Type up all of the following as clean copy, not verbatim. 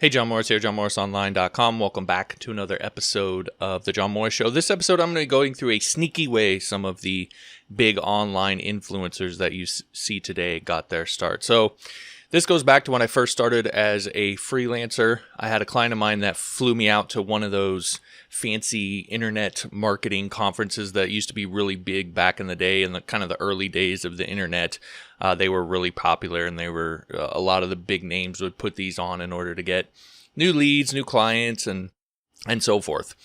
Hey, John Morris here, johnmorrisonline.com. Welcome back to another episode of The John Morris Show. This episode, I'm going to be going through a sneaky way some of the big online influencers that you see today got their start. So this goes back to when I first started as a freelancer. I had a client of mine that flew me out to one of those fancy internet marketing conferences that used to be really big back in the day, in the kind of the early days of the internet. They were really popular, and they were a lot of the big names would put these on in order to get new leads, new clients, and so forth.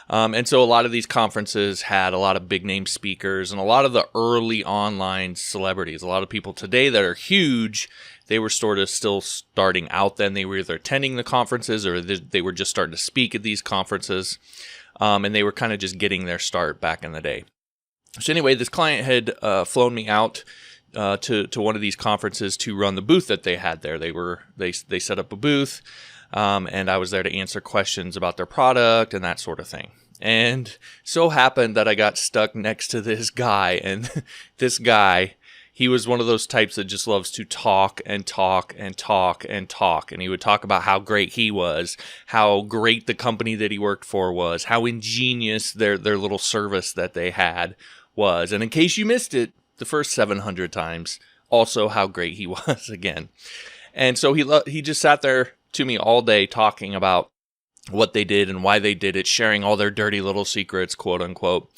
And so a lot of these conferences had a lot of big name speakers and a lot of the early online celebrities. A lot of people today that are huge, they were sort of still starting out then. They were either attending the conferences or they were just starting to speak at these conferences. And they were kind of just getting their start back in the day. So anyway, this client had flown me out to one of these conferences to run the booth that they had there. They set up a booth, and I was there to answer questions about their product and that sort of thing. And so happened that I got stuck next to this guy, and this guy, he was one of those types that just loves to talk and talk and talk and talk. And he would talk about how great he was, how great the company that he worked for was, how ingenious their little service that they had was. And in case you missed it, the first 700 times, also how great he was again. And so he just sat there to me all day talking about what they did and why they did it, sharing all their dirty little secrets, quote unquote.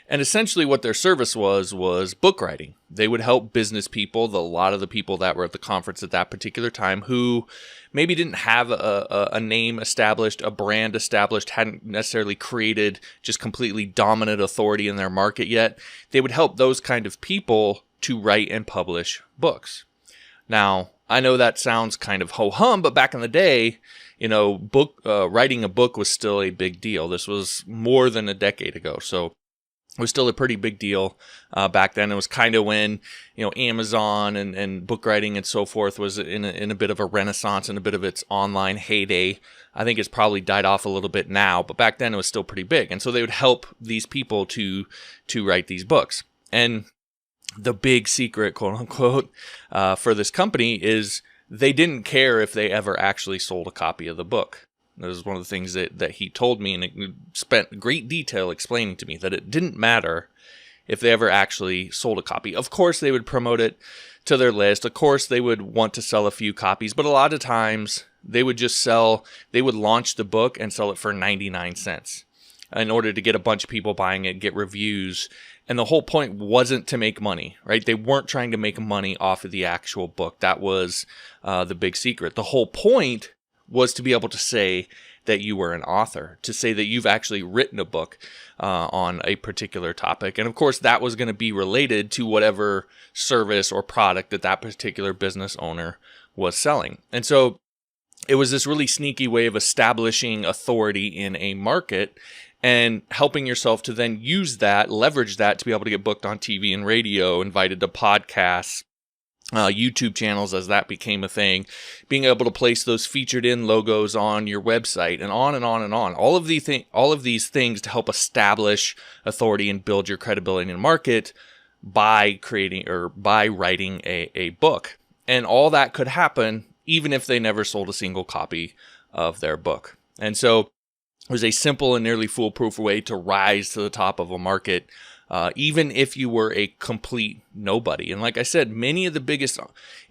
And essentially what their service was book writing. They would help business people, a lot of the people that were at the conference at that particular time, who maybe didn't have a name established, a brand established, hadn't necessarily created just completely dominant authority in their market yet. They would help those kind of people to write and publish books. Now, I know that sounds kind of ho-hum, but back in the day, writing a book was still a big deal. This was more than a decade ago, so it was still a pretty big deal back then. It was kind of when, Amazon and book writing and so forth was in a bit of a renaissance and a bit of its online heyday. I think it's probably died off a little bit now, but back then it was still pretty big. And so they would help these people to write these books. And the big secret, quote unquote, for this company is they didn't care if they ever actually sold a copy of the book. That was one of the things that he told me, and it spent great detail explaining to me that it didn't matter if they ever actually sold a copy. Of course, they would promote it to their list. Of course, they would want to sell a few copies, but a lot of times they would launch the book and sell it for 99 cents in order to get a bunch of people buying it, get reviews. And the whole point wasn't to make money, right? They weren't trying to make money off of the actual book. That was the big secret. The whole point was to be able to say that you were an author, to say that you've actually written a book on a particular topic. And of course, that was going to be related to whatever service or product that particular business owner was selling. And so it was this really sneaky way of establishing authority in a market and helping yourself to then use that, leverage that to be able to get booked on TV and radio, invited to podcasts, YouTube channels as that became a thing, being able to place those featured in logos on your website, and on and on and on. All of these things to help establish authority and build your credibility in the market by creating or by writing a book. And all that could happen even if they never sold a single copy of their book. And so it was a simple and nearly foolproof way to rise to the top of a market, even if you were a complete nobody. And like I said, many of the biggest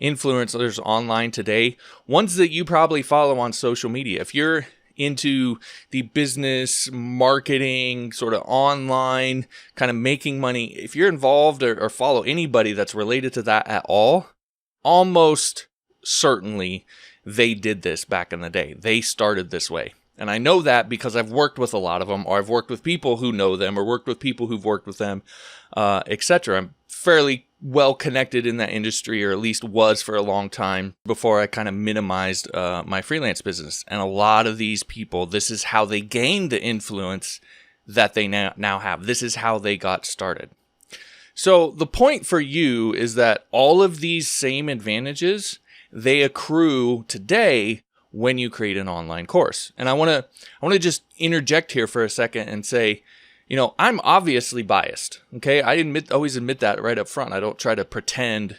influencers online today, ones that you probably follow on social media, if you're into the business, marketing, sort of online, kind of making money, if you're involved or follow anybody that's related to that at all, almost certainly they did this back in the day. They started this way. And I know that because I've worked with a lot of them, or I've worked with people who know them, or worked with people who've worked with them, etc. I'm fairly well connected in that industry, or at least was for a long time before I kind of minimized my freelance business. And a lot of these people, this is how they gained the influence that they now have. This is how they got started. So the point for you is that all of these same advantages, they accrue today when you create an online course. And I want to just interject here for a second and say, I'm obviously biased. Okay, I always admit that right up front. I don't try to pretend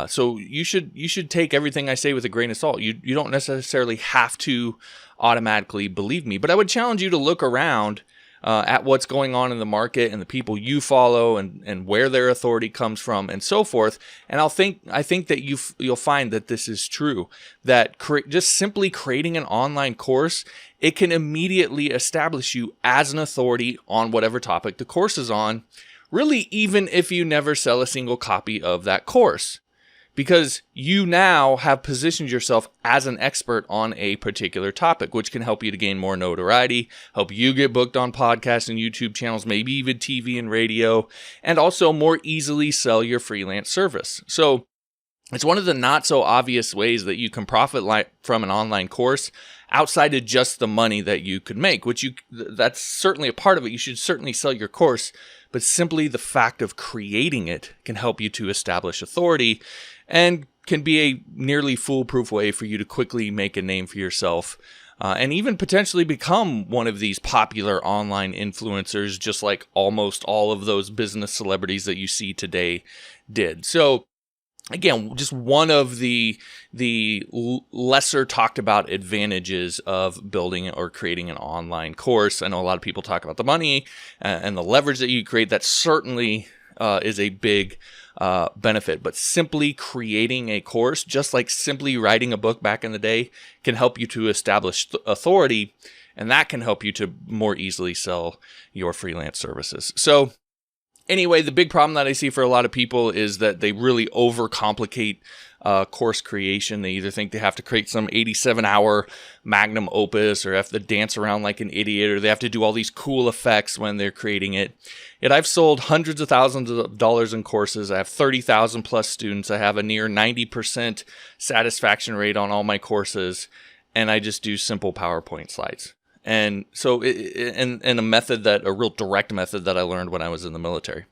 So you should take everything I say with a grain of salt. You don't necessarily have to automatically believe me, but I would challenge you to look around at what's going on in the market and the people you follow and where their authority comes from and so forth. And I think that you'll find that this is true, that just simply creating an online course, it can immediately establish you as an authority on whatever topic the course is on, really even if you never sell a single copy of that course. Because you now have positioned yourself as an expert on a particular topic, which can help you to gain more notoriety, help you get booked on podcasts and YouTube channels, maybe even TV and radio, and also more easily sell your freelance service. So it's one of the not so obvious ways that you can profit from an online course outside of just the money that you could make, that's certainly a part of it. You should certainly sell your course, but simply the fact of creating it can help you to establish authority and can be a nearly foolproof way for you to quickly make a name for yourself and even potentially become one of these popular online influencers, just like almost all of those business celebrities that you see today did. So again, just one of the lesser talked about advantages of building or creating an online course. I know a lot of people talk about the money and the leverage that you create. That certainly is a big benefit. But simply creating a course, just like simply writing a book back in the day, can help you to establish authority, and that can help you to more easily sell your freelance services. So anyway, the big problem that I see for a lot of people is that they really overcomplicate course creation. They either think they have to create some 87-hour magnum opus, or have to dance around like an idiot, or they have to do all these cool effects when they're creating it. Yet I've sold hundreds of thousands of dollars in courses. I have 30,000 plus students. I have a near 90% satisfaction rate on all my courses, and I just do simple PowerPoint slides. And so, and a real direct method that I learned when I was in the military.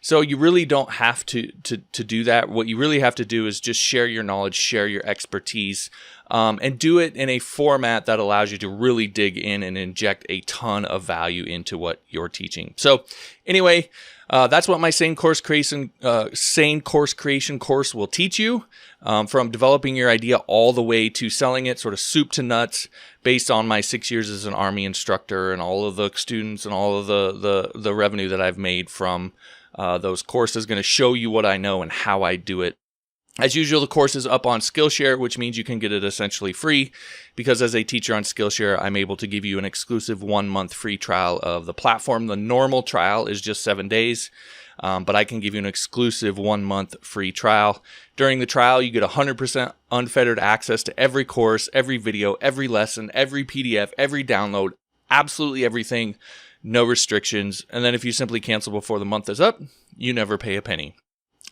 So you really don't have to do that. What you really have to do is just share your knowledge, share your expertise, and do it in a format that allows you to really dig in and inject a ton of value into what you're teaching. So anyway, that's what my Sane Course Creation course will teach you, from developing your idea all the way to selling it, sort of soup to nuts, based on my 6 years as an Army instructor and all of the students and all of the revenue that I've made from those courses. Going to show you what I know and how I do it. As usual, the course is up on Skillshare, which means you can get it essentially free, because as a teacher on Skillshare, I'm able to give you an exclusive 1-month free trial of the platform. The normal trial is just 7 days, but I can give you an exclusive 1-month free trial. During the trial, you get 100% unfettered access to every course, every video, every lesson, every PDF, every download, absolutely everything, no restrictions. And then if you simply cancel before the month is up, you never pay a penny.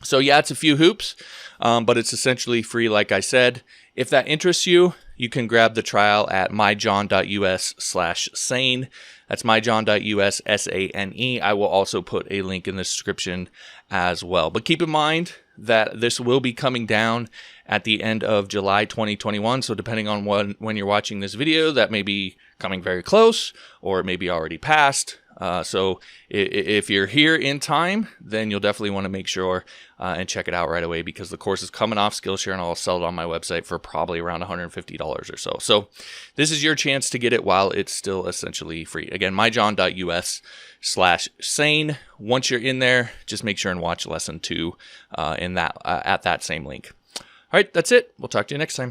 So yeah, it's a few hoops, but it's essentially free, like I said. If that interests you, you can grab the trial at myjohn.us/sane. That's myjohn.us, SANE. I will also put a link in the description as well. But keep in mind that this will be coming down at the end of July 2021. So depending on when you're watching this video, that may be coming very close, or it may be already past. So if you're here in time, then you'll definitely want to make sure and check it out right away, because the course is coming off Skillshare and I'll sell it on my website for probably around $150 or so. So this is your chance to get it while it's still essentially free. Again, myjohn.us/sane. Once you're in there, just make sure and watch lesson 2 at that same link. All right, that's it. We'll talk to you next time.